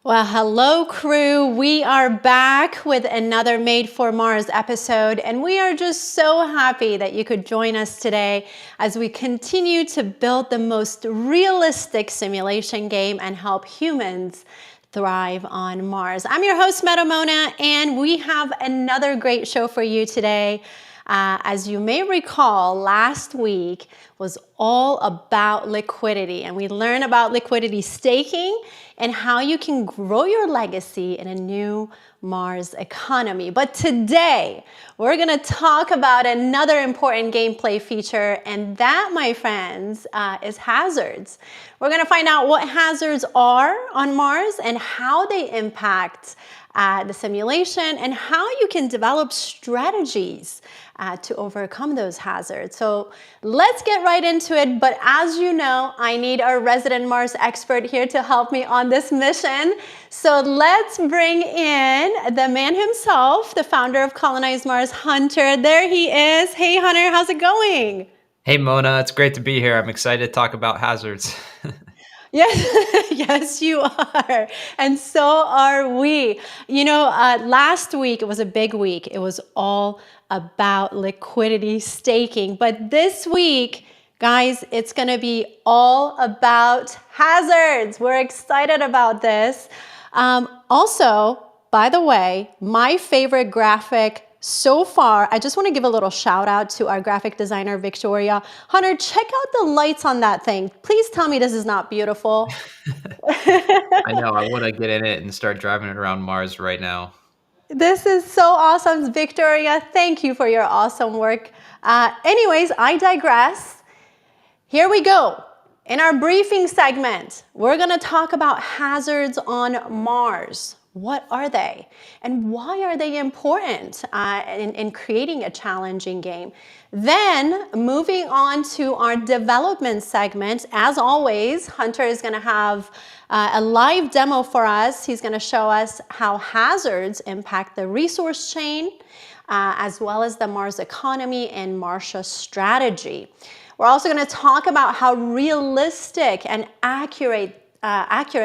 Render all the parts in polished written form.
Well, hello, crew. We are back with another Made for Mars episode, and we are just so happy that you could join us today as we continue to build the most realistic simulation game and help humans thrive on Mars. I'm your host, Metamona, and we have another great show for you today. As you may recall, last week was all about liquidity, and we learned about liquidity staking and how you can grow your legacy in a new Mars economy. But today, we're gonna talk about another important gameplay feature, and that, my friends, is hazards. We're gonna find out what hazards are on Mars and how they impact the simulation and how you can develop strategies to overcome those hazards. So let's get right into it. But as you know, I need our resident Mars expert here to help me on this mission. So let's bring in the man himself, the founder of Colonize Mars, Hunter. There he is. Hey, Hunter, how's it going? Hey, Mona, it's great to be here. I'm excited to talk about hazards. Yes, yes, you are. And so are we. You know, last week, it was a big week. It was all about liquidity staking. But this week, guys, it's going to be all about hazards. We're excited about this. Also, by the way, my favorite graphic so far, I just want to give a little shout out to our graphic designer, Victoria. Hunter, check out the lights on that thing. Please tell me this is not beautiful. I know, I want to get in it and start driving it around Mars right now. This is so awesome, Victoria. Thank you for your awesome work. Anyways, I digress. Here we go. In our briefing segment, we're going to talk about hazards on Mars. What are they? And why are they important in creating a challenging game? Then, moving on to our development segment, as always, Hunter is going to have a live demo for us. He's going to show us how hazards impact the resource chain, as well as the Mars economy and MARTIA strategy. We're also going to talk about how realistic and accurate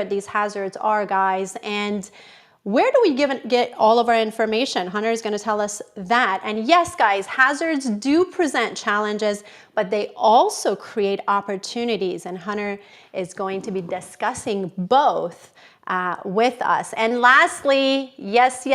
these hazards are, guys, and where do we get all of our information? Hunter is going to tell us that. And yes, guys, hazards do present challenges, but they also create opportunities. And Hunter is going to be discussing both with us. And lastly, yes,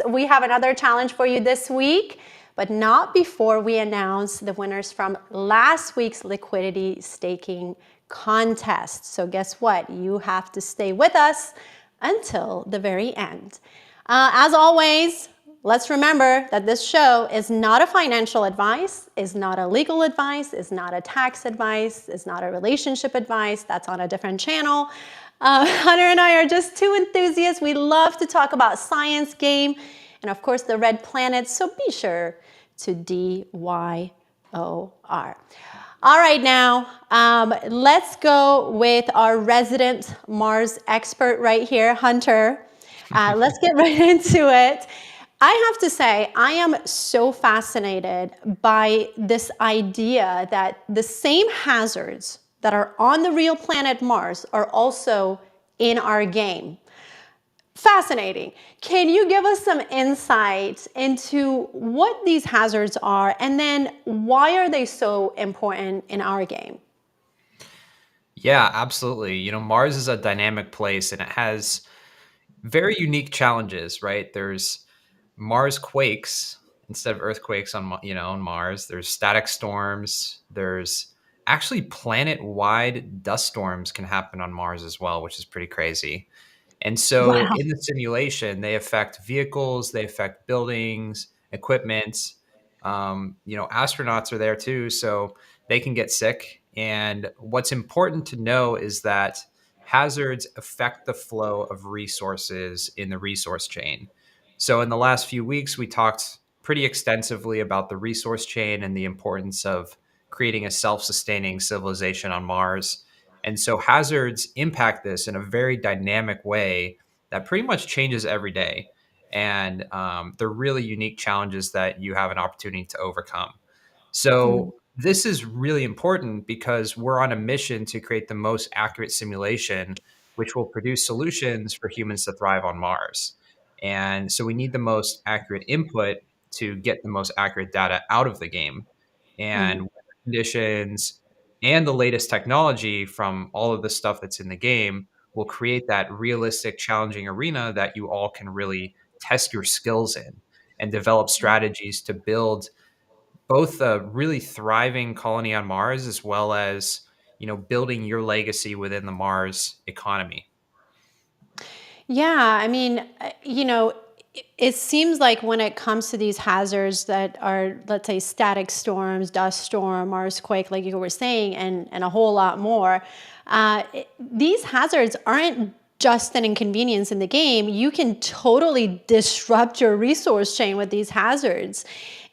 we have another challenge for you this week, but not before we announce the winners from last week's liquidity staking contest. So guess what? You have to stay with us until the very end. As always, let's remember that this show is not a financial advice, is not a legal advice, is not a tax advice, is not a relationship advice. That's on a different channel. Hunter and I are just two enthusiasts. We love to talk about science, game, and of course the red planet, so be sure to DYOR. All right, now, let's go with our resident Mars expert right here, Hunter. Let's get right into it. I have to say, I am so fascinated by this idea that the same hazards that are on the real planet Mars are also in our game. Fascinating. Can you give us some insight into what these hazards are, and then why are they so important in our game? Yeah, absolutely. Mars is a dynamic place and it has very unique challenges, right? There's Mars quakes instead of earthquakes on Mars. There's static storms. There's actually planet-wide dust storms can happen on Mars as well, which is pretty crazy. And so Wow. in the simulation, they affect vehicles, they affect buildings, equipment. Astronauts are there too, so they can get sick. And what's important to know is that hazards affect the flow of resources in the resource chain. So in the last few weeks, we talked pretty extensively about the resource chain and the importance of creating a self-sustaining civilization on Mars. And so hazards impact this in a very dynamic way that pretty much changes every day. And they're really unique challenges that you have an opportunity to overcome. So this is really important because we're on a mission to create the most accurate simulation which will produce solutions for humans to thrive on Mars. And so we need the most accurate input to get the most accurate data out of the game. And Mhm. weather conditions and the latest technology from all of the stuff that's in the game will create that realistic, challenging arena that you all can really test your skills in and develop strategies to build both a really thriving colony on Mars as well as, building your legacy within the Mars economy. Yeah, I mean, it seems like when it comes to these hazards that are, let's say, static storms, dust storm, Marsquake, like you were saying, and a whole lot more, these hazards aren't just an inconvenience in the game. You can totally disrupt your resource chain with these hazards.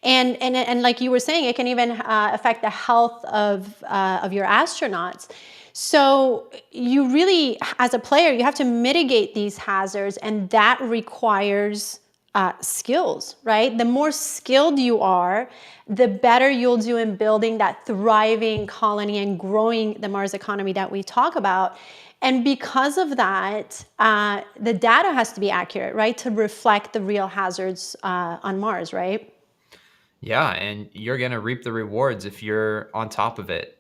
And like you were saying, it can even affect the health of your astronauts. So you really, as a player, you have to mitigate these hazards, and that requires skills, right? The more skilled you are, the better you'll do in building that thriving colony and growing the Mars economy that we talk about. And because of that, the data has to be accurate, right? To reflect the real hazards on Mars, right? Yeah, and you're going to reap the rewards if you're on top of it.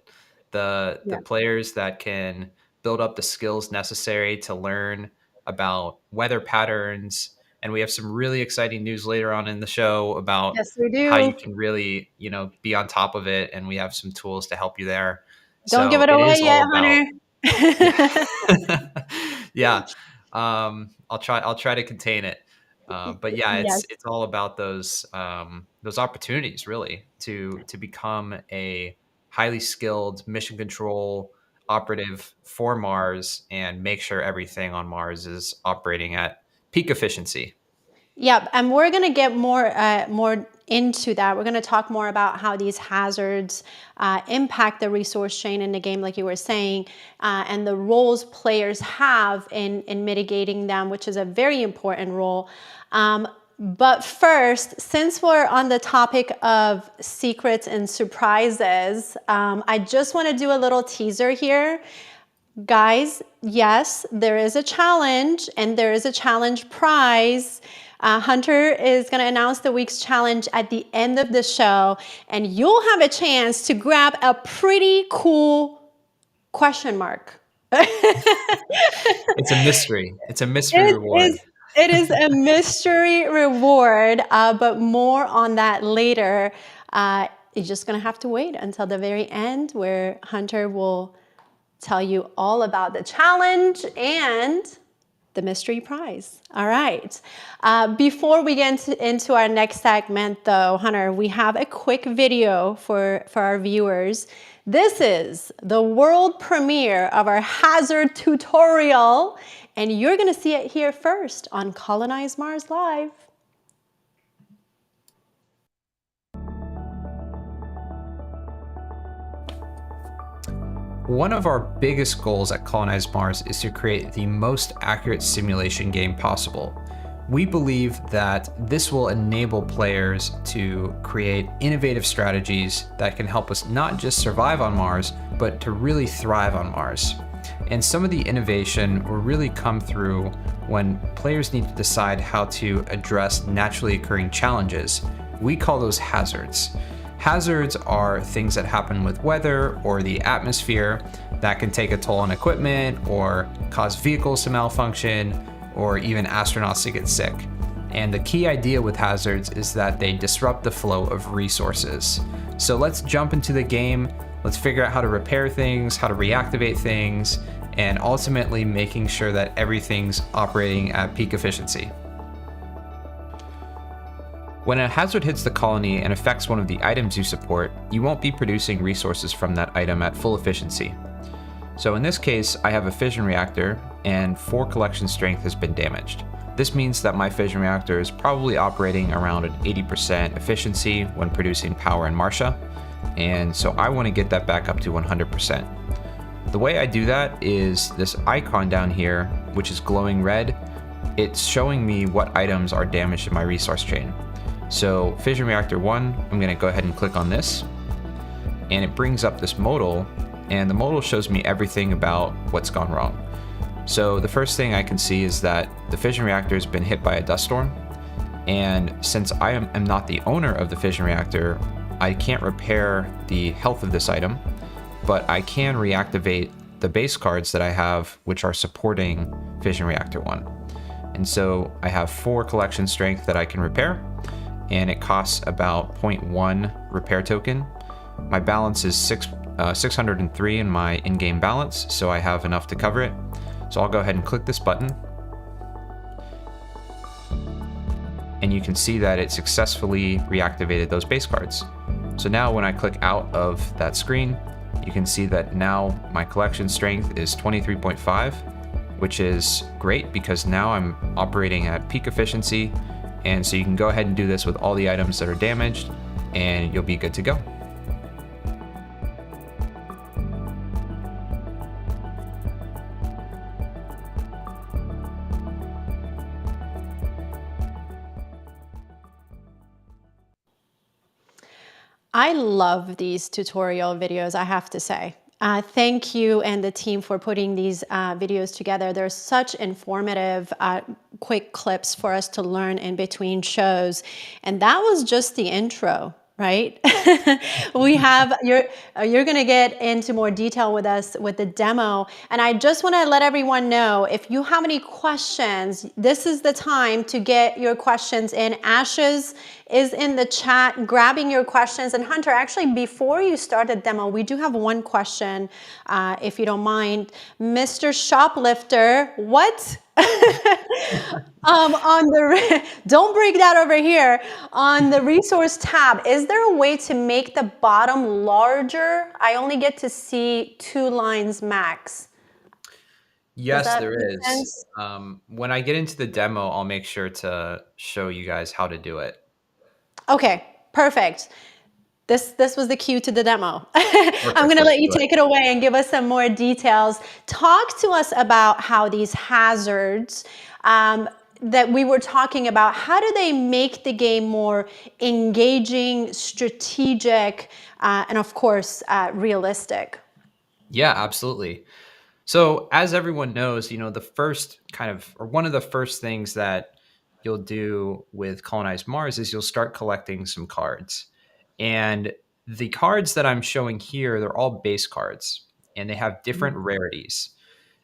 The Yeah. players that can build up the skills necessary to learn about weather patterns, and we have some really exciting news later on in the show about Yes, we how you do. can really, be on top of it, and we have some tools to help you there. Don't give So it it is away all yet, about. Yeah. Hunter. Yeah. I'll try to contain it. But yeah, Yes. it's all about those opportunities really to become a highly skilled mission control operative for Mars and make sure everything on Mars is operating at peak efficiency. Yep, and we're going to get more into that. We're going to talk more about how these hazards impact the resource chain in the game, like you were saying, and the roles players have in mitigating them, which is a very important role. But first, since we're on the topic of secrets and surprises, I just want to do a little teaser here. Guys, yes, there is a challenge, and there is a challenge prize. Hunter is going to announce the week's challenge at the end of the show, and you'll have a chance to grab a pretty cool question mark. It's a mystery. It's a mystery It reward. it is a mystery reward, but more on that later. You're just going to have to wait until the very end where Hunter will tell you all about the challenge and the mystery prize. All right. Before we get into our next segment, though, Hunter, we have a quick video for our viewers. This is the world premiere of our hazard tutorial, and you're going to see it here first on Colonize Mars Live. One of our biggest goals at Colonize Mars is to create the most accurate simulation game possible. We believe that this will enable players to create innovative strategies that can help us not just survive on Mars, but to really thrive on Mars. And some of the innovation will really come through when players need to decide how to address naturally occurring challenges. We call those hazards. Hazards are things that happen with weather or the atmosphere that can take a toll on equipment or cause vehicles to malfunction or even astronauts to get sick. And the key idea with hazards is that they disrupt the flow of resources. So let's jump into the game. Let's figure out how to repair things, how to reactivate things, and ultimately making sure that everything's operating at peak efficiency. When a hazard hits the colony and affects one of the items you support, you won't be producing resources from that item at full efficiency. So in this case, I have a fission reactor and 4 collection strength has been damaged. This means that my fission reactor is probably operating around an 80% efficiency when producing power in MARTIA, and so I want to get that back up to 100%. The way I do that is this icon down here, which is glowing red. It's showing me what items are damaged in my resource chain. So fission reactor 1, I'm going to go ahead and click on this, and it brings up this modal, and the modal shows me everything about what's gone wrong. So the first thing I can see is that the fission reactor has been hit by a dust storm. And since I am not the owner of the fission reactor, I can't repair the health of this item, but I can reactivate the base cards that I have, which are supporting fission reactor 1. And so I have 4 collection strength that I can repair, and it costs about 0.1 repair token. My balance is 603 in my in-game balance, so I have enough to cover it. So I'll go ahead and click this button. And you can see that it successfully reactivated those base cards. So now when I click out of that screen, you can see that now my collection strength is 23.5, which is great because now I'm operating at peak efficiency. And so you can go ahead and do this with all the items that are damaged and you'll be good to go. I love these tutorial videos, I have to say. Thank you and the team for putting these videos together. They're such informative, quick clips for us to learn in between shows. And that was just the intro, right? We have, you're gonna get into more detail with us with the demo. And I just wanna let everyone know, if you have any questions, this is the time to get your questions in. Ashes is in the chat grabbing your questions. And Hunter, actually, before you start the demo, we do have one question, if you don't mind. Mr. Shoplifter, what? Don't break that over here. On the resource tab, is there a way to make the bottom larger? I only get to see 2 lines max. Yes, there is. When I get into the demo, I'll make sure to show you guys how to do it. Okay, perfect. This was the cue to the demo. I'm going to let you take it away and give us some more details. Talk to us about how these hazards that we were talking about, how do they make the game more engaging, strategic, and of course, realistic? Yeah, absolutely. So as everyone knows, the first one of the first things that you'll do with Colonize Mars is you'll start collecting some cards. And the cards that I'm showing here, they're all base cards and they have different rarities.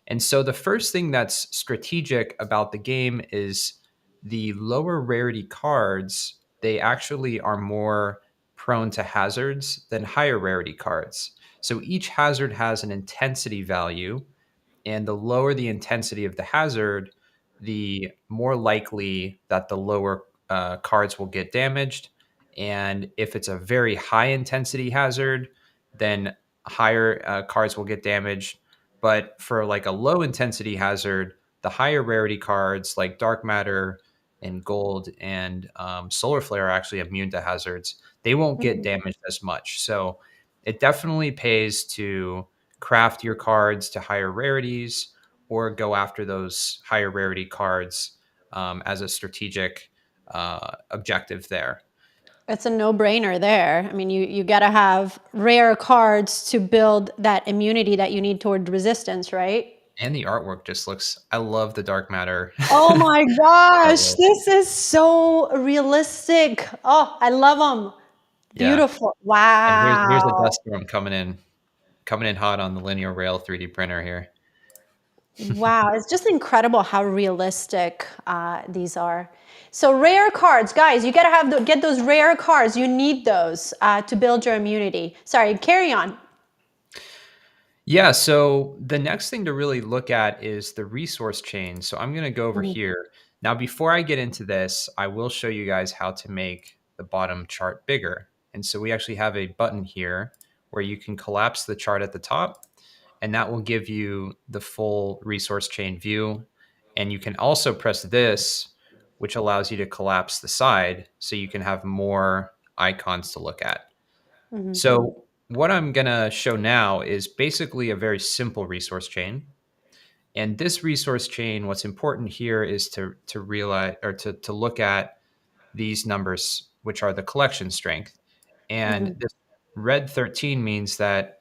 And so the first thing that's strategic about the game is the lower rarity cards, they actually are more prone to hazards than higher rarity cards. So each hazard has an intensity value, and the lower the intensity of the hazard, the more likely that the lower cards will get damaged. And if it's a very high intensity hazard, then higher cards will get damaged. But for like a low intensity hazard, the higher rarity cards like dark matter and gold and solar flare are actually immune to hazards. They won't get damaged as much. So it definitely pays to craft your cards to higher rarities or go after those higher rarity cards as a strategic objective there. It's a no-brainer there. I mean, you got to have rare cards to build that immunity that you need toward resistance, right? And the artwork just looks, I love the dark matter. Oh my gosh, this is so realistic. Oh, I love them. Yeah. Beautiful. And here's the Wow. dust storm coming in hot on the linear rail 3D printer here. Wow, it's just incredible how realistic these are. So rare cards, guys, you gotta get those rare cards. You need those to build your immunity. Sorry, carry on. Yeah, so the next thing to really look at is the resource chain. So I'm going to go over here. Now, before I get into this, I will show you guys how to make the bottom chart bigger. And so we actually have a button here where you can collapse the chart at the top, and that will give you the full resource chain view. And you can also press this, which allows you to collapse the side so you can have more icons to look at. So what I'm going to show now is basically a very simple resource chain. And this resource chain, what's important here is to realize or to look at these numbers, which are the collection strength. And this red 13 means that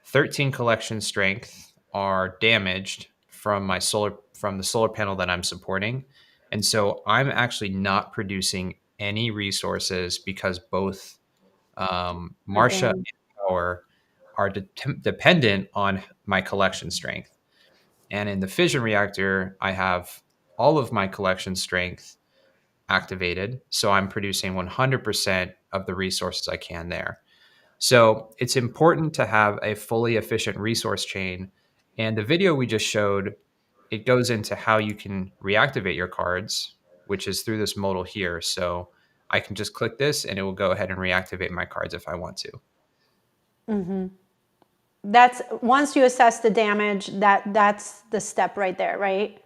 13 collection strength are damaged from the solar panel that I'm supporting. And so I'm actually not producing any resources because both Marcia Again. and Power are dependent on my collection strength. And in the fission reactor, I have all of my collection strength activated. So I'm producing 100% of the resources I can there. So it's important to have a fully efficient resource chain. And the video we just showed, it goes into how you can reactivate your cards, which is through this modal here. So I can just click this and it will go ahead and reactivate my cards if I want to. That's once you assess the damage, that's the step right there, right?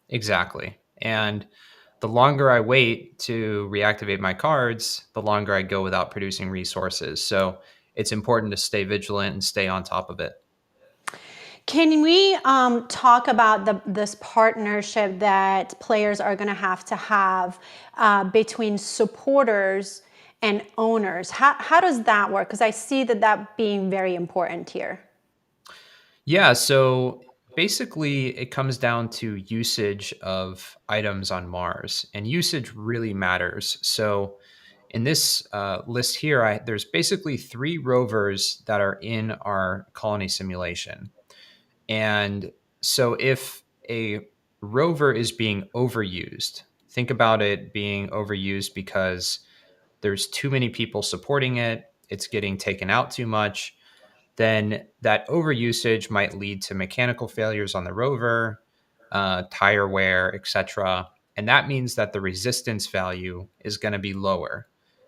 Exactly. And the longer I wait to reactivate my cards, the longer I go without producing resources. So it's important to stay vigilant and stay on top of it. Can we talk about this partnership that players are going to have between supporters and owners? How does that work? Because I see that being very important here. Yeah, so basically it comes down to usage of items on Mars, and usage really matters. So in this list here, there's basically 3 rovers that are in our colony simulation. And so if a rover is being overused, think about it being overused because there's too many people supporting it, it's getting taken out too much, then that overusage might lead to mechanical failures on the rover, tire wear, etc. And that means that the resistance value is going to be lower.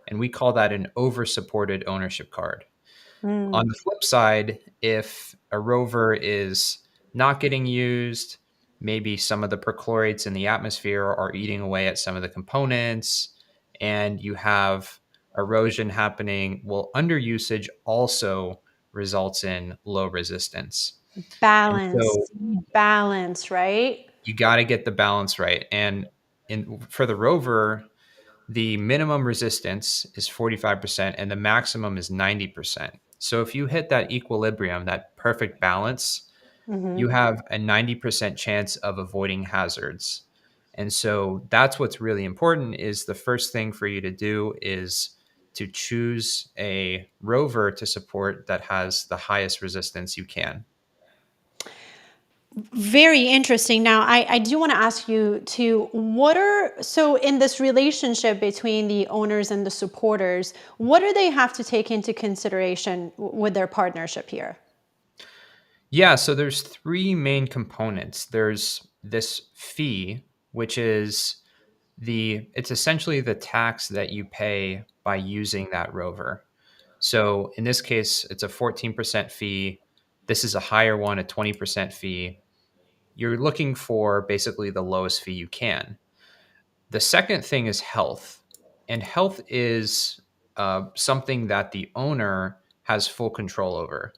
And we call that an over supported ownership card. On Mm. the flip side, if a rover is not getting used, maybe some of the perchlorates in the atmosphere are eating away at some of the components, and you have erosion happening, well, underusage also results in low resistance. And so Balance, right? you got to get the balance right. And for the rover, the minimum resistance is 45% and the maximum is 90%. So if you hit that equilibrium, that perfect balance, Hmm. you have a 90% chance of avoiding hazards. And so that's what's really important is the first thing for you to do is to choose a rover to support that has the highest resistance you can. Very interesting. Now, I do want to ask you to so in this relationship between the owners and the supporters, what do they have to take into consideration with their partnership here? Yeah, so there's 3 main components. There's this fee, which is it's essentially the tax that you pay by using that rover. So in this case, it's a 14% fee. This is a higher one, a 20% fee. You're looking for basically the lowest fee you can. The second thing is health. And health is something that the owner has full control over.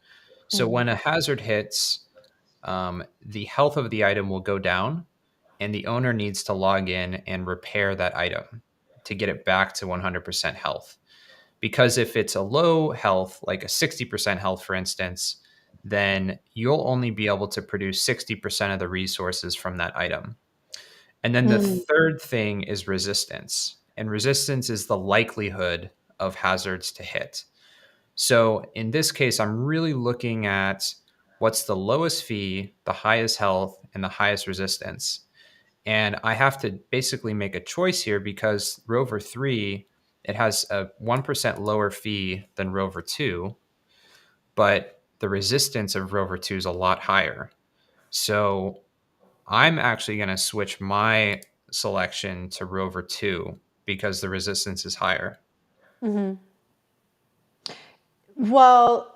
So Mhm. when a hazard hits, the health of the item will go down, and the owner needs to log in and repair that item to get it back to 100% health. Because if it's a low health, like a 60% health, for instance, then you'll only be able to produce 60% of the resources from that item. And then the Mm. third thing is resistance. And resistance is the likelihood of hazards to hit. So in this case, I'm really looking at what's the lowest fee, the highest health, and the highest resistance. And I have to basically make a choice here because Rover 3, it has a 1% lower fee than Rover 2, but the resistance of Rover 2 is a lot higher. So I'm actually going to switch my selection to Rover 2 because the resistance is higher. Mhm. Well,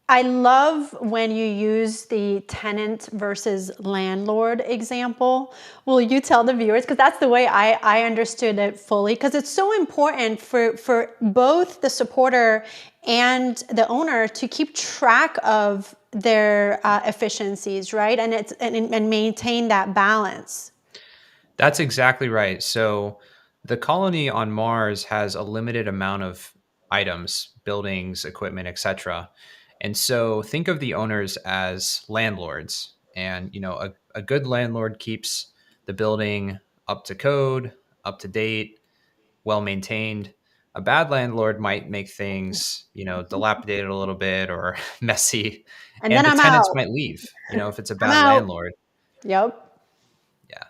I love when you use the tenant versus landlord example. Will you tell the viewers? Because that's the way I understood it fully. Because it's so important for both the supporter and the owner to keep track of their efficiencies, right? And maintain that balance. That's exactly right. So the colony on Mars has a limited amount of items, buildings, equipment, etc. And so think of the owners as landlords. And a good landlord keeps the building up to code, up to date, well maintained. A bad landlord might make things, dilapidated a little bit or messy, And then and the I'm tenants out. might leave, if it's a I'm bad out. landlord. Yep. Yeah.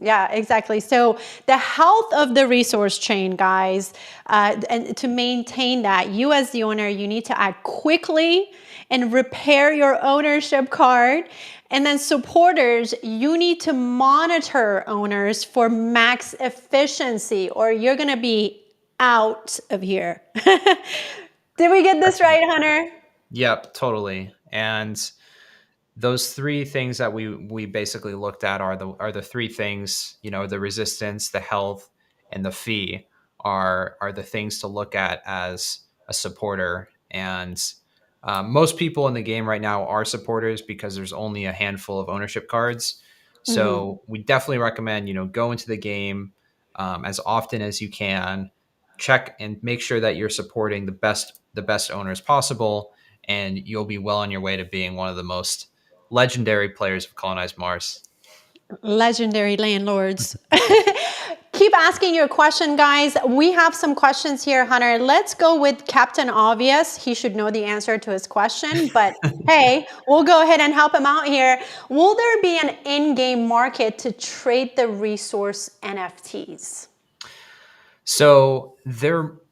Yeah, exactly. So the health of the resource chain, guys, and to maintain that, you as the owner, you need to act quickly and repair your ownership card. And then supporters, you need to monitor owners for max efficiency, or you're going to be out of here. Did we get this right, Hunter? Yep, totally. And those three things that we basically looked at are the three things, the resistance, the health, and the fee are the things to look at as a supporter. And most people in the game right now are supporters because there's only a handful of ownership cards. So we definitely recommend, go into the game as often as you can, check and make sure that you're supporting the best owners possible, and you'll be well on your way to being one of the most legendary players of Colonize Mars. Legendary landlords. Keep asking your question, guys. We have some questions here, Hunter. Let's go with Captain Obvious. He should know the answer to his question, but hey, we'll go ahead and help him out here. Will there be an in-game market to trade the resource NFTs? So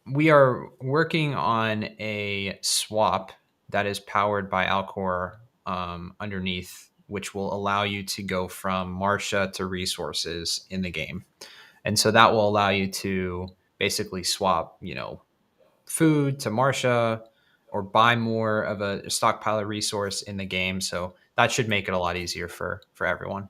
we are working on a swap that is powered by Alcor underneath, which will allow you to go from Martia to resources in the game. And so that will allow you to basically swap, food to Martia, or buy more of a stockpile of resource in the game. So that should make it a lot easier for everyone.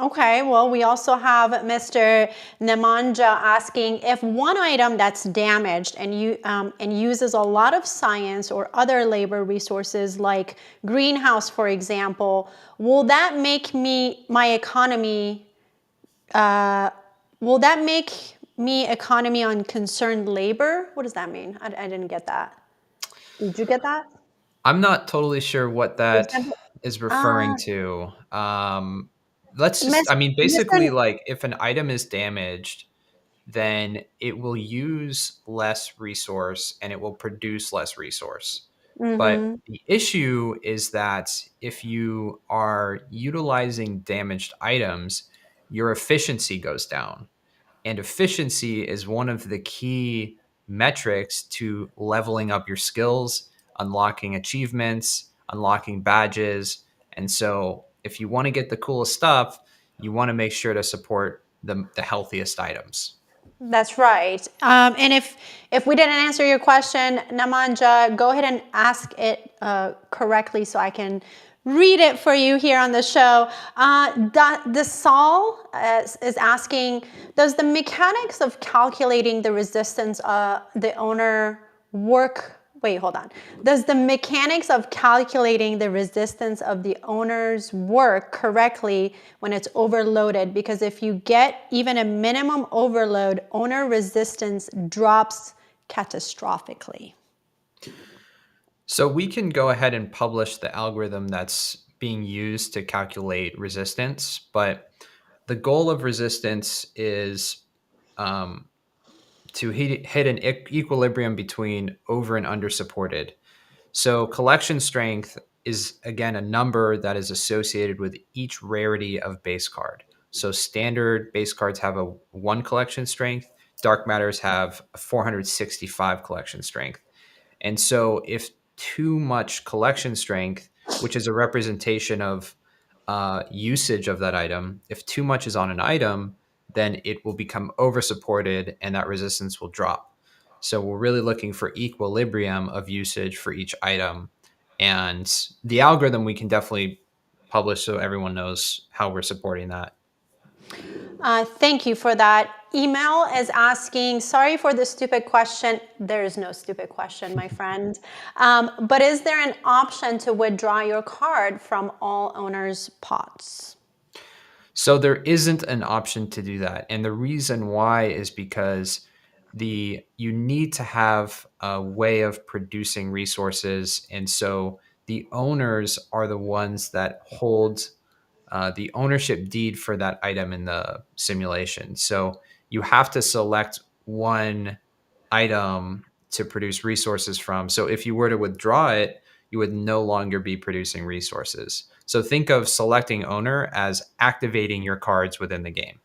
Okay, well, we also have Mr. Nemanja asking if one item that's damaged and uses a lot of science or other labor resources like greenhouse, for example, will that make my economy? Will that make me economy on concerned labor? What does that mean? I didn't get that. Did you get that? I'm not totally sure what For that example, is uh, referring to. Let's just, Miss, I mean, basically, Mr. like if an item is damaged, then it will use less resource and it will produce less resource. But Mm-hmm. the issue is that if you are utilizing damaged items, your efficiency goes down. And efficiency is one of the key metrics to leveling up your skills, unlocking achievements, unlocking badges. And so, if you want to get the coolest stuff, you want to make sure to support the healthiest items. That's right. And if we didn't answer your question, Namanja, go ahead and ask it correctly so I can read it for you here on the show. The Saul is asking, does the mechanics of calculating the resistance the owner work? Wait, hold on. Does the mechanics of calculating the resistance of the owners work correctly when it's overloaded? Because if you get even a minimum overload, owner resistance drops catastrophically. So we can go ahead and publish the algorithm that's being used to calculate resistance, but the goal of resistance is um, to hit an equilibrium between over and under supported. So collection strength is again a number that is associated with each rarity of base card. So standard base cards have a 1 collection strength, dark matters have a 465 collection strength. And so if too much collection strength, which is a representation of usage of that item, if too much is on an item, then it will become over supported and that resistance will drop. So we're really looking for equilibrium of usage for each item. And the algorithm we can definitely publish so everyone knows how we're supporting that. Thank you for that. Email is asking, sorry for the stupid question. There is no stupid question, my friend. But is there an option to withdraw your card from all owners' pots? So there isn't an option to do that. And the reason why is because you need to have a way of producing resources. And so the owners are the ones that hold the ownership deed for that item in the simulation. So you have to select one item to produce resources from. So if you were to withdraw it, you would no longer be producing resources. So think of selecting owner as activating your cards within the game.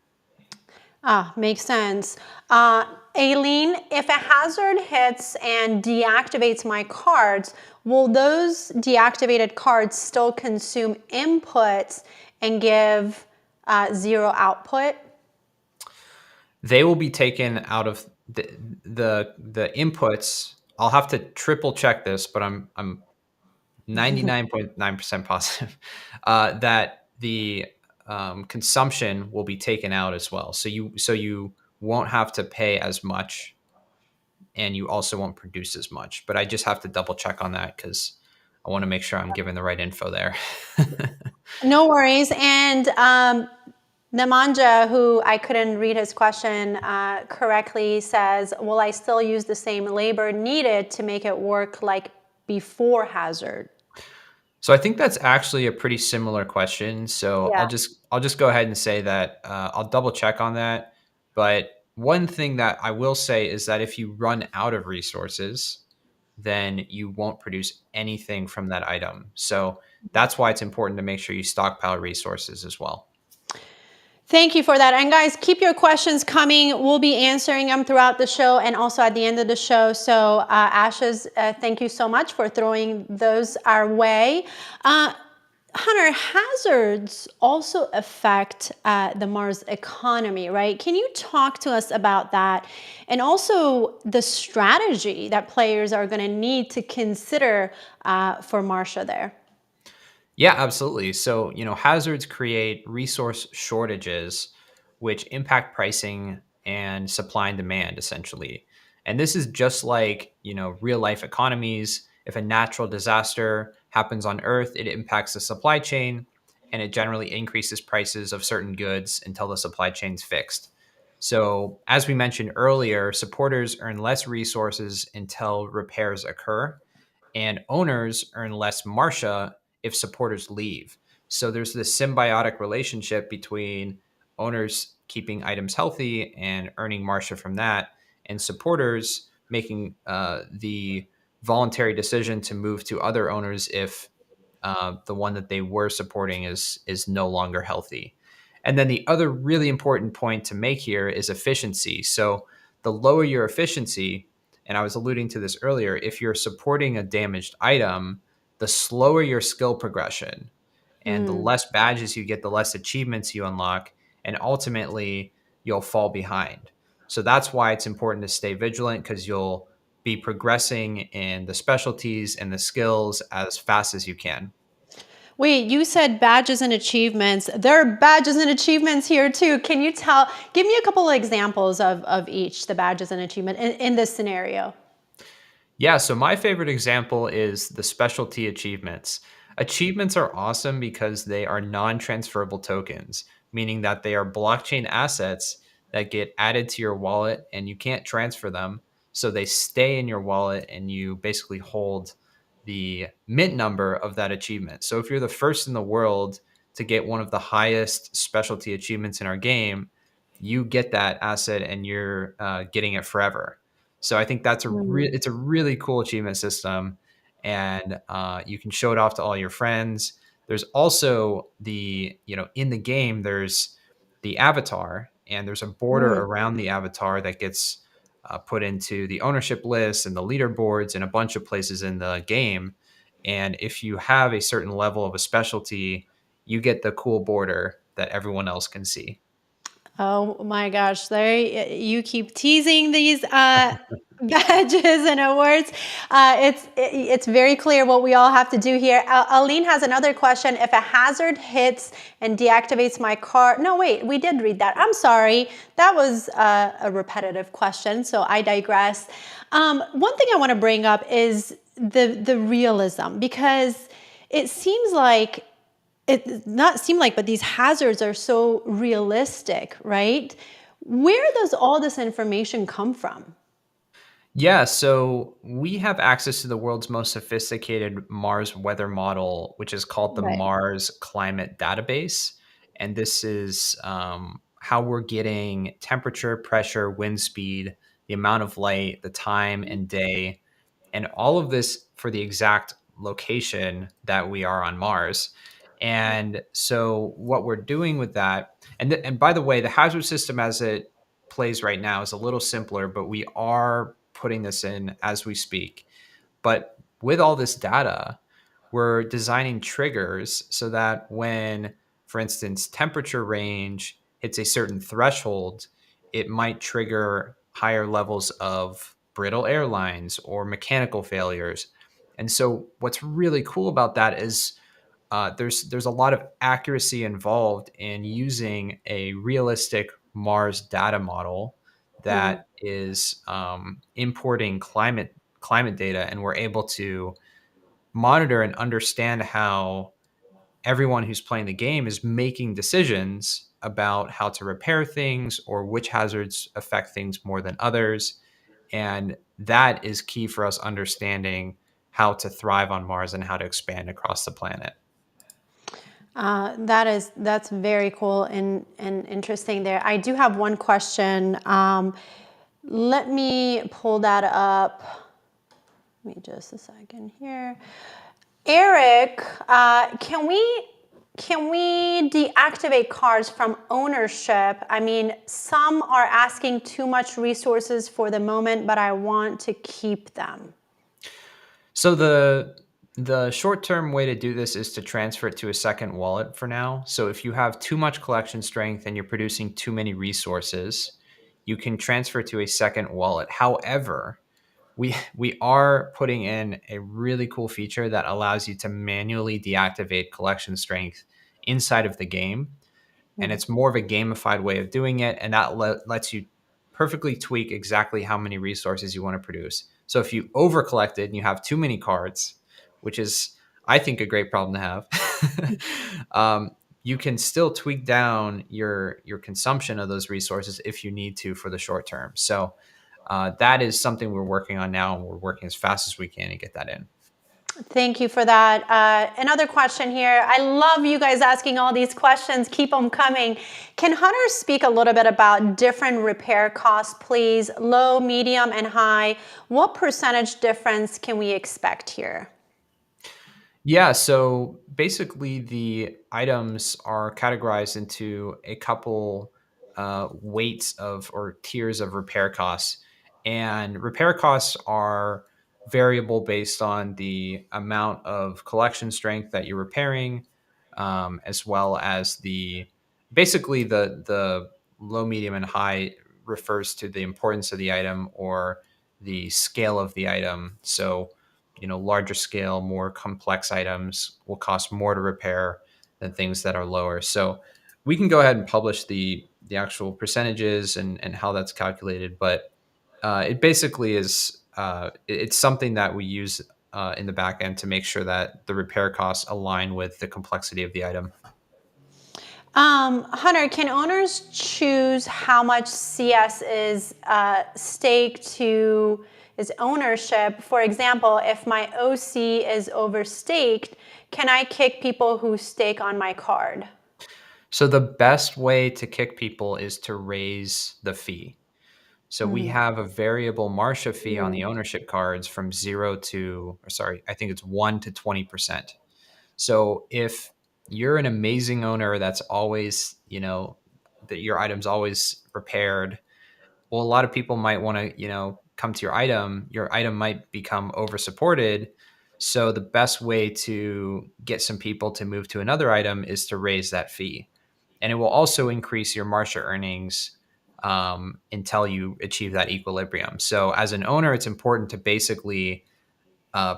Ah, makes sense. Uh, Aileen, if a hazard hits and deactivates my cards, will those deactivated cards still consume inputs and give zero output? They will be taken out of the inputs. I'll have to triple check this, but I'm 99.9% positive that the consumption will be taken out as well. So you won't have to pay as much, and you also won't produce as much. But I just have to double check on that because I want to make sure I'm giving the right info there. No worries. And Namanja, who I couldn't read his question correctly, says, will I still use the same labor needed to make it work like before hazard? So I think that's actually a pretty similar question. So Yeah. I'll just go ahead and say that I'll double check on that. But one thing that I will say is that if you run out of resources, then you won't produce anything from that item. So that's why it's important to make sure you stockpile resources as well. Thank you for that. And guys, keep your questions coming. We'll be answering them throughout the show and also at the end of the show. So Ashes, thank you so much for throwing those our way. Hunter, hazards also affect the Mars economy, right? Can you talk to us about that? And also the strategy that players are going to need to consider for Martia there. Yeah, absolutely. So, hazards create resource shortages, which impact pricing and supply and demand essentially. And this is just like, real life economies. If a natural disaster happens on Earth, it impacts the supply chain and it generally increases prices of certain goods until the supply chain's fixed. So, as we mentioned earlier, supporters earn less resources until repairs occur and owners earn less Martia if supporters leave. So there's this symbiotic relationship between owners keeping items healthy and earning Martia from that, and supporters making the voluntary decision to move to other owners if the one that they were supporting is no longer healthy. And then the other really important point to make here is efficiency. So the lower your efficiency, and I was alluding to this earlier, if you're supporting a damaged item, the slower your skill progression and the Mm. less badges you get, the less achievements you unlock, and ultimately you'll fall behind. So that's why it's important to stay vigilant because you'll be progressing in the specialties and the skills as fast as you can. Wait, you said badges and achievements. There are badges and achievements here too. Can you give me a couple of examples of each, the badges and achievement in this scenario? Yeah, so my favorite example is the specialty achievements. Achievements are awesome because they are non transferable tokens, meaning that they are blockchain assets that get added to your wallet and you can't transfer them. So they stay in your wallet and you basically hold the mint number of that achievement. So if you're the first in the world to get one of the highest specialty achievements in our game, you get that asset and you're getting it forever. So I think Mm. it's a really cool achievement system, and you can show it off to all your friends. There's also in the game there's the avatar, and there's a border Mm. around the avatar that gets put into the ownership list and the leaderboards and a bunch of places in the game. And if you have a certain level of a specialty, you get the cool border that everyone else can see. Oh my gosh, there you keep teasing these badges and awards. It's very clear what we all have to do here. Aline has another question. If a hazard hits and deactivates my car, no, wait, we did read that. I'm sorry, that was a repetitive question, so I digress. One thing I want to bring up is the realism because it seems like it not seem like, but these hazards are so realistic, right? Where does all this information come from? Yeah, so we have access to the world's most sophisticated Mars weather model, which is called the Right. Mars Climate Database. And this is how we're getting temperature, pressure, wind speed, the amount of light, the time and day, and all of this for the exact location that we are on Mars. And so, what we're doing with that, and by the way, the hazard system as it plays right now is a little simpler, but we are putting this in as we speak. But with all this data, we're designing triggers so that when, for instance, temperature range hits a certain threshold, it might trigger higher levels of brittle airlines or mechanical failures. And so, what's really cool about that is there's a lot of accuracy involved in using a realistic Mars data model Mhm. that is importing climate data, and we're able to monitor and understand how everyone who's playing the game is making decisions about how to repair things or which hazards affect things more than others. And that is key for us understanding how to thrive on Mars and how to expand across the planet. That's very cool and interesting there. I do have one question. Let me pull that up. Give me just a second here. Eric, can we deactivate cards from ownership? I mean, some are asking too much resources for the moment, but I want to keep them. So the short-term way to do this is to transfer it to a second wallet for now. So if you have too much collection strength and you're producing too many resources, you can transfer to a second wallet. However, we are putting in a really cool feature that allows you to manually deactivate collection strength inside of the game, and Hmm. it's more of a gamified way of doing it, and that lets you perfectly tweak exactly how many resources you want to produce. So if you over collected and you have too many cards, which is I think a great problem to have, you can still tweak down your consumption of those resources if you need to for the short term. So that is something we're working on now, and we're working as fast as we can to get that in. Thank you for that. Another question here. I love you guys asking all these questions. Keep them coming. Can Hunter speak a little bit about different repair costs, please? Low, medium, and high. What percentage difference can we expect here? Yeah, so basically the items are categorized into a couple weights of or tiers of repair costs. And repair costs are variable based on the amount of collection strength that you're repairing, as well as the basically the low, medium, and high refers to the importance of the item or the scale of the item. So larger scale, more complex items will cost more to repair than things that are lower. So we can go ahead and publish the actual percentages and how that's calculated, but it basically is it's something that we use in the back end to make sure that the repair costs align with the complexity of the item. Hunter, can owners choose how much CS is staked to is ownership? For example, if my OC is overstaked, can I kick people who stake on my card? So the best way to kick people is to raise the fee. So we Mhm. have a variable Martia fee on the Mhm. ownership cards from 0 to, or sorry, I think it's 1 to 20%. So if you're an amazing owner that's always, that your item's always repaired, well, a lot of people might want to, come to your item might become over supported. So the best way to get some people to move to another item is to raise that fee. And it will also increase your Martia earnings until you achieve that equilibrium. So as an owner, it's important to basically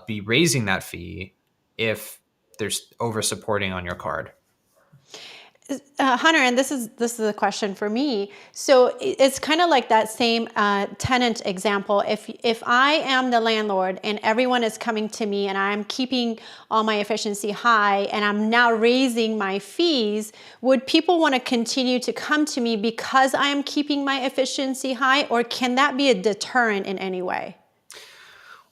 be raising that fee if there's over supporting on your card. Hunter, and this is a question for me. So it's kind of like that same tenant example. If I am the landlord and everyone is coming to me and I'm keeping all my efficiency high and I'm now raising my fees, would people want to continue to come to me because I am keeping my efficiency high, or can that be a deterrent in any way?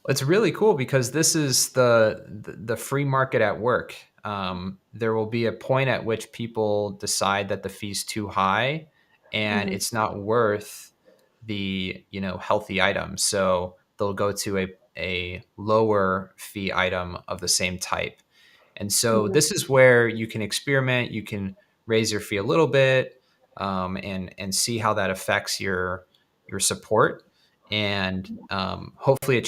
It's really cool because this is the free market at work. There will be a point at which people decide that the fee's too high and Mhm. it's not worth the healthy item. So they'll go to a lower fee item of the same type. And so Mhm. this is where you can experiment. You can raise your fee a little bit, and see how that affects your support, and hopefully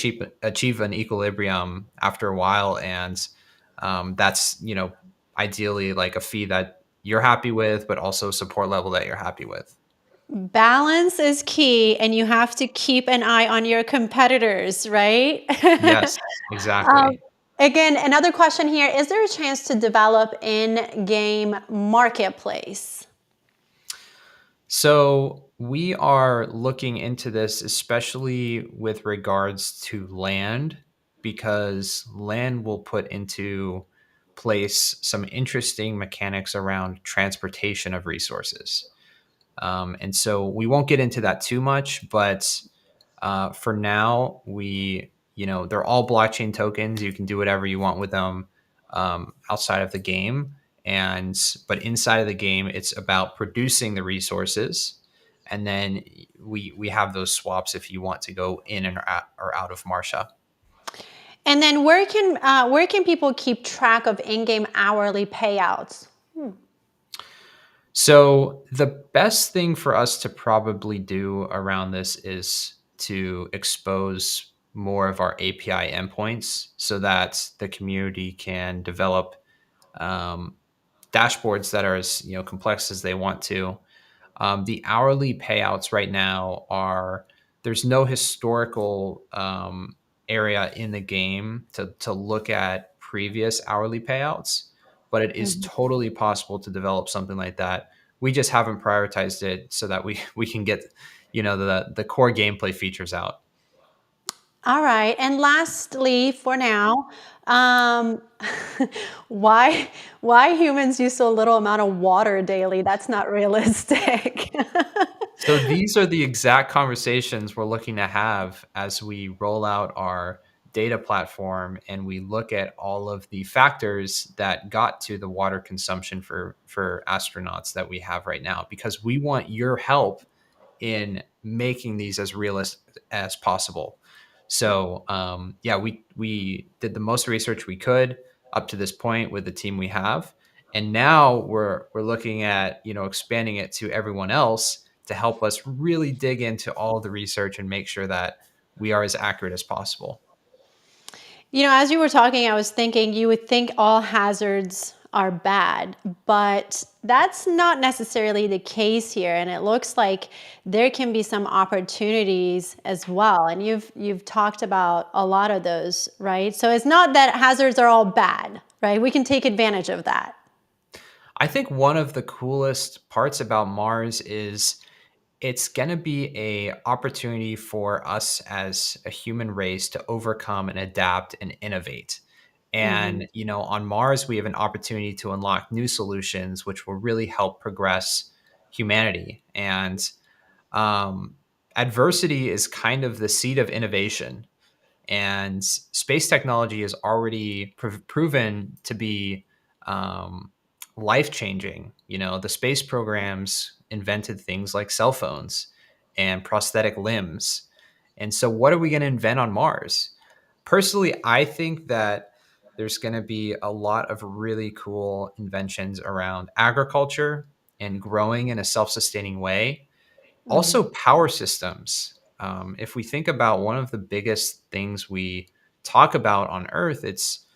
achieve an equilibrium after a while. And that's ideally like a fee that you're happy with, but also support level that you're happy with. Balance is key, and you have to keep an eye on your competitors, right? Yes, Um, exactly. again, another question here, is there a chance to develop in-game marketplace? So we are looking into this, especially with regards to land, because land will put into place some interesting mechanics around transportation of resources. And so we won't get into that too much, but for now, they're all blockchain tokens. You can do whatever you want with them outside of the game, and but inside of the game, it's about producing the resources, and then we have those swaps if you want to go in and or out of Marsha. And then where can people keep track of in-game hourly payouts? So the best thing for us to probably do around this is to expose more of our API endpoints so that the community can develop um, dashboards that are as complex as they want to. The hourly payouts right now are there's no historical area in the game to look at previous hourly payouts, but it is Mhm. totally possible to develop something like that. We just haven't prioritized it so that we can get the core gameplay features out. All right. And lastly, for now, um, why why humans use so little amount of water daily? That's not realistic. So these are the exact conversations we're looking to have as we roll out our data platform and we look at all of the factors that got to the water consumption for astronauts that we have right now, because we want your help in making these as realistic as possible. So yeah, we did the most research we could up to this point with the team we have, and now we're looking at expanding it to everyone else to help us really dig into all the research and make sure that we are as accurate as possible. As you were talking, I was thinking you would think all hazards are bad, but that's not necessarily the case here. And it looks like there can be some opportunities as well. And you've talked about a lot of those, right? So it's not that hazards are all bad, right? We can take advantage of that. I think one of the coolest parts about Mars is it's going to be a opportunity for us as a human race to overcome and adapt and innovate. Hmm. And on Mars we have an opportunity to unlock new solutions which will really help progress humanity. And um, adversity is kind of the seed of innovation, and space technology is already proven to be life changing. The space programs invented things like cell phones and prosthetic limbs. And so, what are we going to invent on Mars? Personally, I think that there's going to be a lot of really cool inventions around agriculture and growing in a self sustaining way. Hmm. Also, power systems. If we think about one of the biggest things we talk about on Earth, it's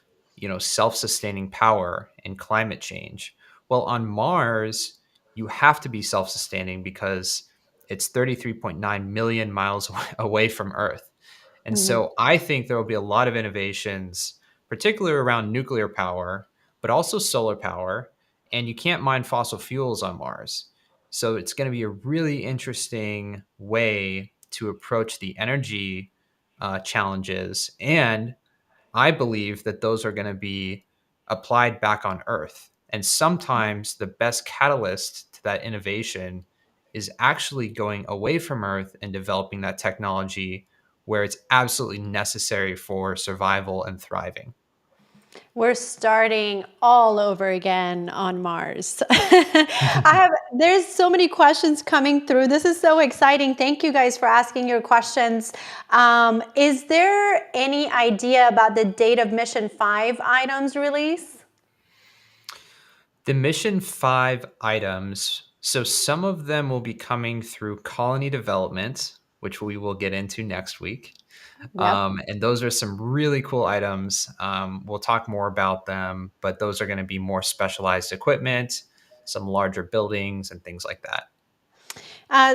self-sustaining power and climate change. Well, on Mars, you have to be self-sustaining because it's 33.9 million miles away from Earth. And Hmm. so I think there will be a lot of innovations, particularly around nuclear power, but also solar power. And you can't mine fossil fuels on Mars. So it's going to be a really interesting way to approach the energy challenges. And I believe that those are going to be applied back on Earth. And sometimes the best catalyst to that innovation is actually going away from Earth and developing that technology where it's absolutely necessary for survival and thriving. We're starting all over again on Mars. There's so many questions coming through. This is so exciting. Thank you guys for asking your questions. Is there any idea about the date of Mission 5 items release? The Mission 5 items, so some of them will be coming through colony development, which we will get into next week. Yep. And those are some really cool items. We'll talk more about them, but those are going to be more specialized equipment, some larger buildings, and things like that.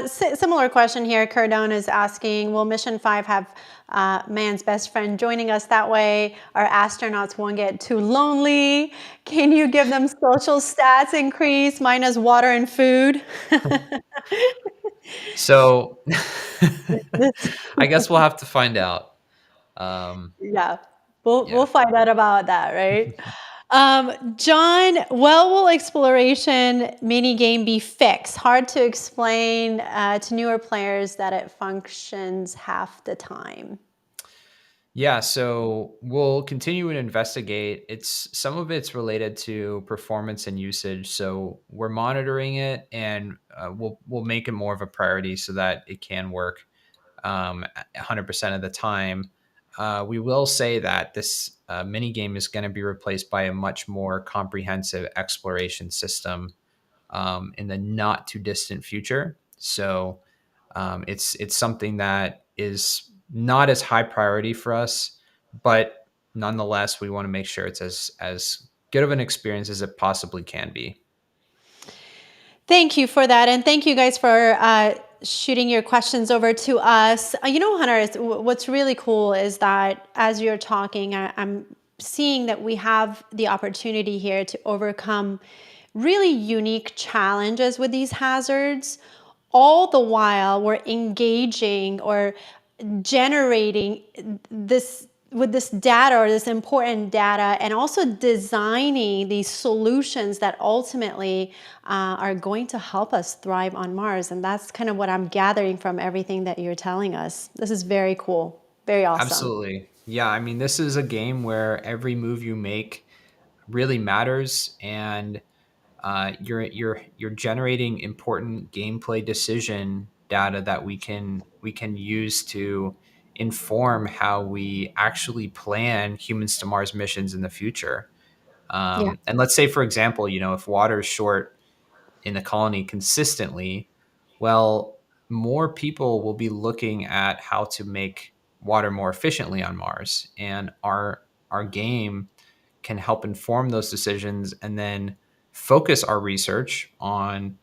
Similar question here. Cardone is asking, will Mission 5 have man's best friend joining us that way? Our astronauts won't get too lonely. Can you give them social stats increase minus water and food? So I guess we'll have to find out. Um, Yeah, we'll yeah. find out about that, right? John, will exploration mini game be fixed? Hard to explain to newer players that it functions half the time. Yeah, so we'll continue to investigate. It's some of it's related to performance and usage, so we're monitoring it, and we'll make it more of a priority so that it can work 100% of the time. We will say that this mini game is going to be replaced by a much more comprehensive exploration system in the not too distant future. So it's something that is not as high priority for us, but nonetheless, we want to make sure it's as good of an experience as it possibly can be. Thank you for that. And thank you guys for shooting your questions over to us. Hunter, what's really cool is that as you're talking, I'm seeing that we have the opportunity here to overcome really unique challenges with these hazards. All the while, we're engaging or generating this with this data or this important data, and also designing these solutions that ultimately are going to help us thrive on Mars. And that's kind of what I'm gathering from everything that you're telling us. This is very cool, very awesome. Absolutely. Yeah, I mean, this is a game where every move you make really matters, and you're generating important gameplay decision data that we can use to inform how we actually plan humans to Mars missions in the future. Yeah. And let's say, for example, if water is short in the colony consistently, well, more people will be looking at how to make water more efficiently on Mars, and our game can help inform those decisions and then focus our research on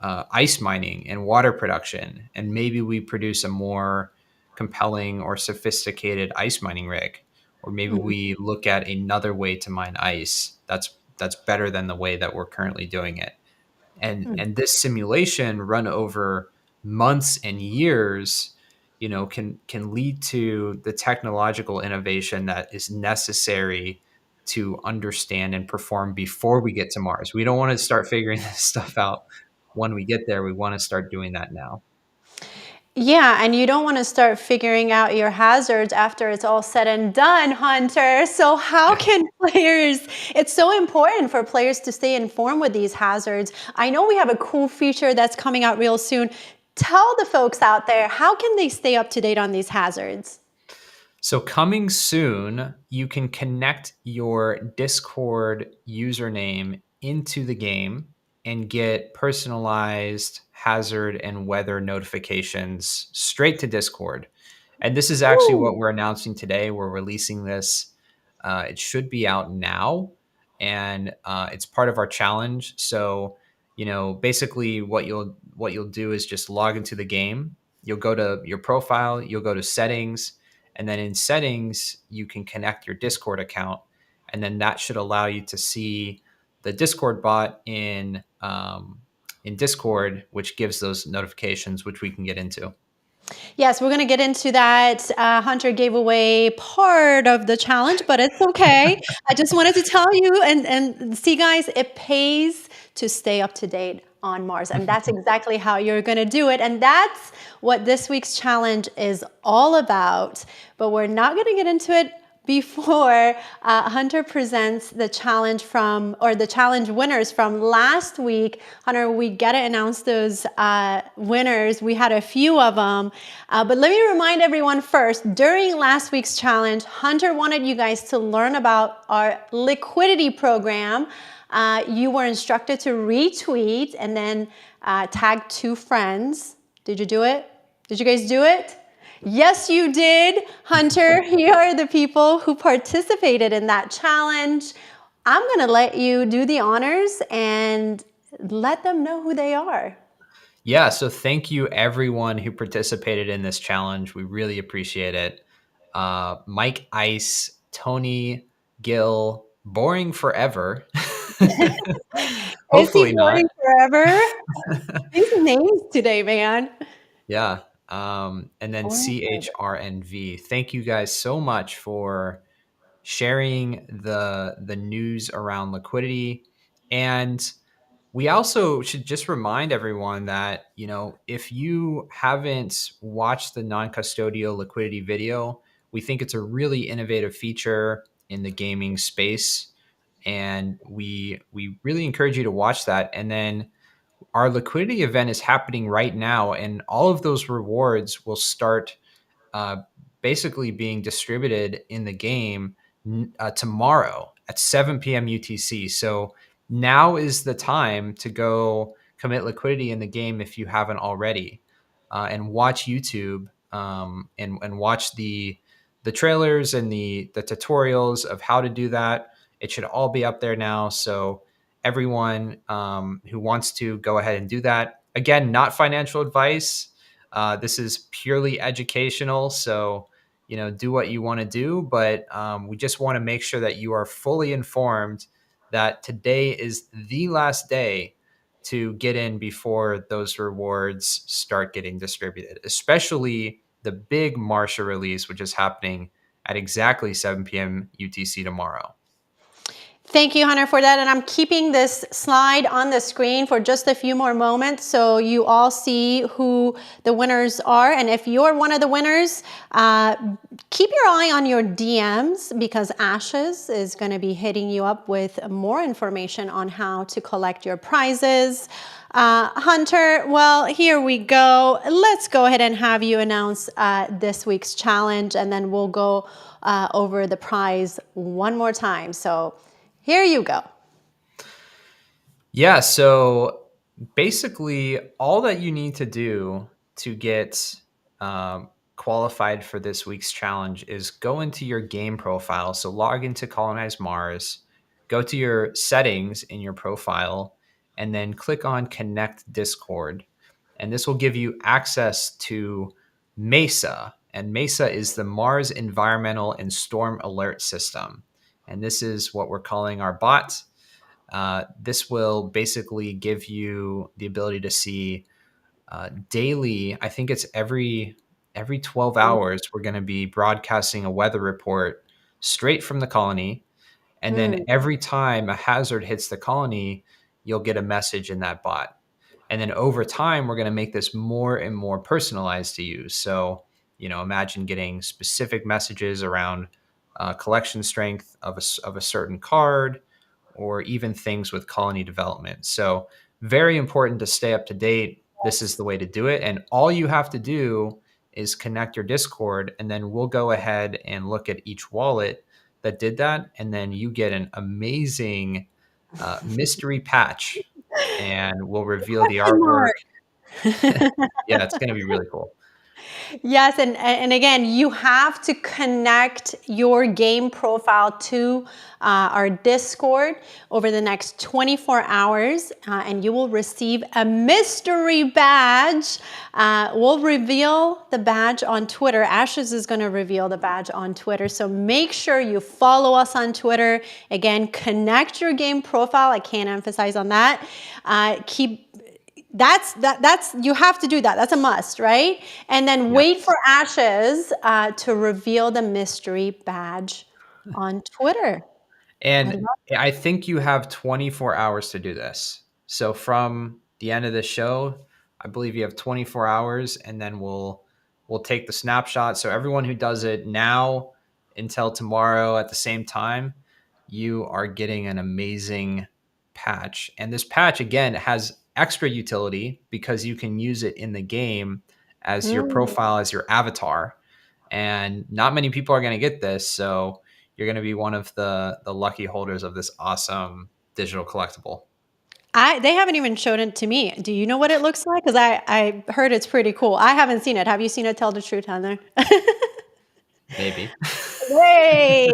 ice mining and water production. And maybe we produce a more compelling or sophisticated ice mining rig, or maybe Mhm. we look at another way to mine ice that's better than the way that we're currently doing it. And this simulation run over months and years can lead to the technological innovation that is necessary to understand and perform before we get to Mars. We don't want to start figuring this stuff out when we get there. We want to start doing that now. Yeah, and you don't want to start figuring out your hazards after it's all said and done, Hunter. So how Yeah. can players, it's so important for players to stay informed with these hazards. I know we have a cool feature that's coming out real soon. Tell the folks out there, how can they stay up to date on these hazards? So coming soon, you can connect your Discord username into the game and get personalized hazard and weather notifications straight to Discord. And this is actually what Ooh. we're announcing today. We're releasing this. It should be out now, and it's part of our challenge. So, basically, what you'll do is just log into the game. You'll go to your profile. You'll go to settings, and then in settings, you can connect your Discord account, and then that should allow you to see the Discord bot in Discord, which gives those notifications, which we can get into. Yes, we're going to get into that. Hunter gave away part of the challenge, but it's okay. I just wanted to tell you and see, guys, it pays to stay up to date on Mars. And that's exactly how you're going to do it. And that's what this week's challenge is all about. But we're not going to get into it before Hunter presents the challenge or the challenge winners from last week. Hunter, we got to announce those winners. We had a few of them. But let me remind everyone first, during last week's challenge, Hunter wanted you guys to learn about our liquidity program. You were instructed to retweet and then tag 2 friends. Did you do it? Did you guys do it? Yes, you did. Hunter, here are the people who participated in that challenge. I'm going to let you do the honors and let them know who they are. Yeah, so thank you everyone who participated in this challenge. We really appreciate it. Mike Ice, Tony Gill, Boring Forever. Is he Hopefully not. boring forever? These names today, man. Yeah. And then Boring forever. CHRNV. Thank you guys so much for sharing the news around liquidity. And we also should just remind everyone that, if you haven't watched the non-custodial liquidity video, we think it's a really innovative feature in the gaming space. And we really encourage you to watch that. And then our liquidity event is happening right now, and all of those rewards will start uh, basically being distributed in the game tomorrow at 7 p.m. UTC. So now is the time to go commit liquidity in the game if you haven't already, and watch YouTube, and watch the trailers and the tutorials of how to do that. It should all be up there now. So everyone who wants to go ahead and do that. Again, not financial advice. This is purely educational. So, do what you want to do. But we just want to make sure that you are fully informed that today is the last day to get in before those rewards start getting distributed, especially the big Martia release, which is happening at exactly 7 p.m. UTC tomorrow. Thank you, Hunter, for that. And I'm keeping this slide on the screen for just a few more moments so you all see who the winners are. And if you're one of the winners, keep your eye on your DMs because Ashes is going to be hitting you up with more information on how to collect your prizes. Hunter, well, here we go. Let's go ahead and have you announce this week's challenge, and then we'll go over the prize one more time. So here you go. Yeah, so basically, all that you need to do to get qualified for this week's challenge is go into your game profile. So log into Colonize Mars, go to your settings in your profile, and then click on Connect Discord. And this will give you access to MESA. And MESA is the Mars Environmental and Storm Alert System. And this is what we're calling our bot. This will basically give you the ability to see daily. I think it's every 12 hours we're going to be broadcasting a weather report straight from the colony, and then Mm. every time a hazard hits the colony, you'll get a message in that bot. And then over time, we're going to make this more and more personalized to you. So, imagine getting specific messages around collection strength of a certain card, or even things with colony development. So, very important to stay up to date. This is the way to do it. And all you have to do is connect your Discord, and then we'll go ahead and look at each wallet that did that. And then you get an amazing mystery patch, and we'll reveal the Question artwork. mark. Yeah, it's going to be really cool. Yes, and again, you have to connect your game profile to our Discord over the next 24 hours, and you will receive a mystery badge. We'll reveal the badge on Twitter. Ashes is going to reveal the badge on Twitter, so make sure you follow us on Twitter. Again, connect your game profile. I can't emphasize on that. That's you have to do that. That's a must, right? And then Yeah. wait for Ashes to reveal the mystery badge on Twitter. I And love I think you have 24 hours to do this. So from the end of the show, I believe you have 24 hours, and then we'll take the snapshot. So everyone who does it now until tomorrow at the same time, you are getting an amazing patch. And this patch again has extra utility because you can use it in the game as your Mm. profile, as your avatar. And not many people are going to get this, so you're going to be one of the lucky holders of this awesome digital collectible. They haven't even shown it to me. Do you know what it looks like? Because I heard it's pretty cool. I haven't seen it. Have you seen it? Tell the truth, Heather. Maybe. Yay!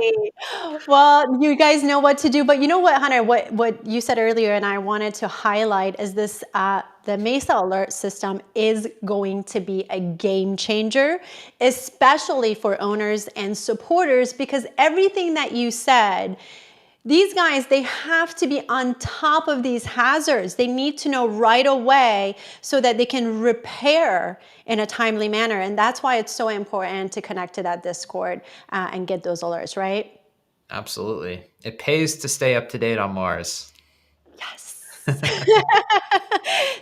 Well, you guys know what to do, but you know what, Hunter? What you said earlier, and I wanted to highlight is this: the Mesa alert system is going to be a game changer, especially for owners and supporters, because everything that you said. These guys, they have to be on top of these hazards. They need to know right away so that they can repair in a timely manner. And that's why it's so important to connect to that Discord and get those alerts, right? Absolutely. It pays to stay up to date on Mars. Yes.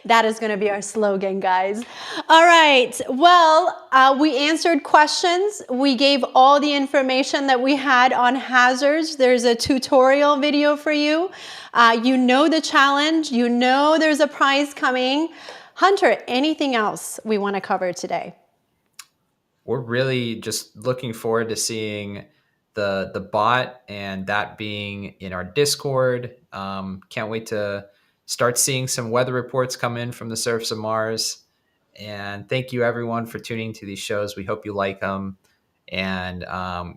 That is going to be our slogan, guys. All right. Well, we answered questions. We gave all the information that we had on hazards. There's a tutorial video for you. You know the challenge. You know there's a prize coming. Hunter, anything else we want to cover today? We're really just looking forward to seeing the bot and that being in our Discord. Can't wait to start seeing some weather reports come in from the surface of Mars. And thank you everyone for tuning to these shows. We hope you like them. And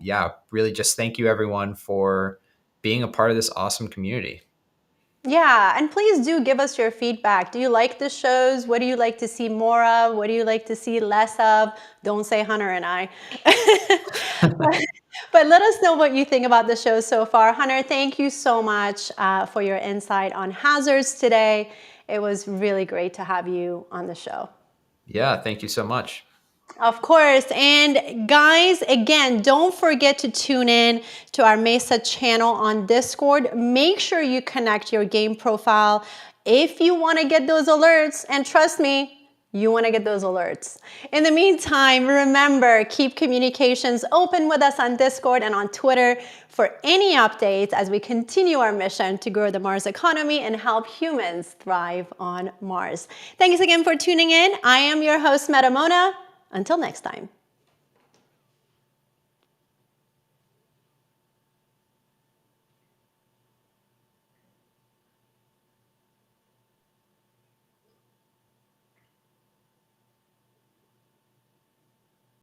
yeah, really just thank you everyone for being a part of this awesome community. Yeah, and please do give us your feedback. Do you like the shows? What do you like to see more of? What do you like to see less of? Don't say Hunter and I. But let us know what you think about the show so far. Hunter, thank you so much for your insight on hazards today. It was really great to have you on the show. Yeah, thank you so much. Of course. And guys, again, don't forget to tune in to our Mesa channel on Discord. Make sure you connect your game profile if you want to get those alerts. And trust me, you want to get those alerts. In the meantime, remember, keep communications open with us on Discord and on Twitter for any updates as we continue our mission to grow the Mars economy and help humans thrive on Mars. Thanks again for tuning in. I am your host, Metamona. Until next time.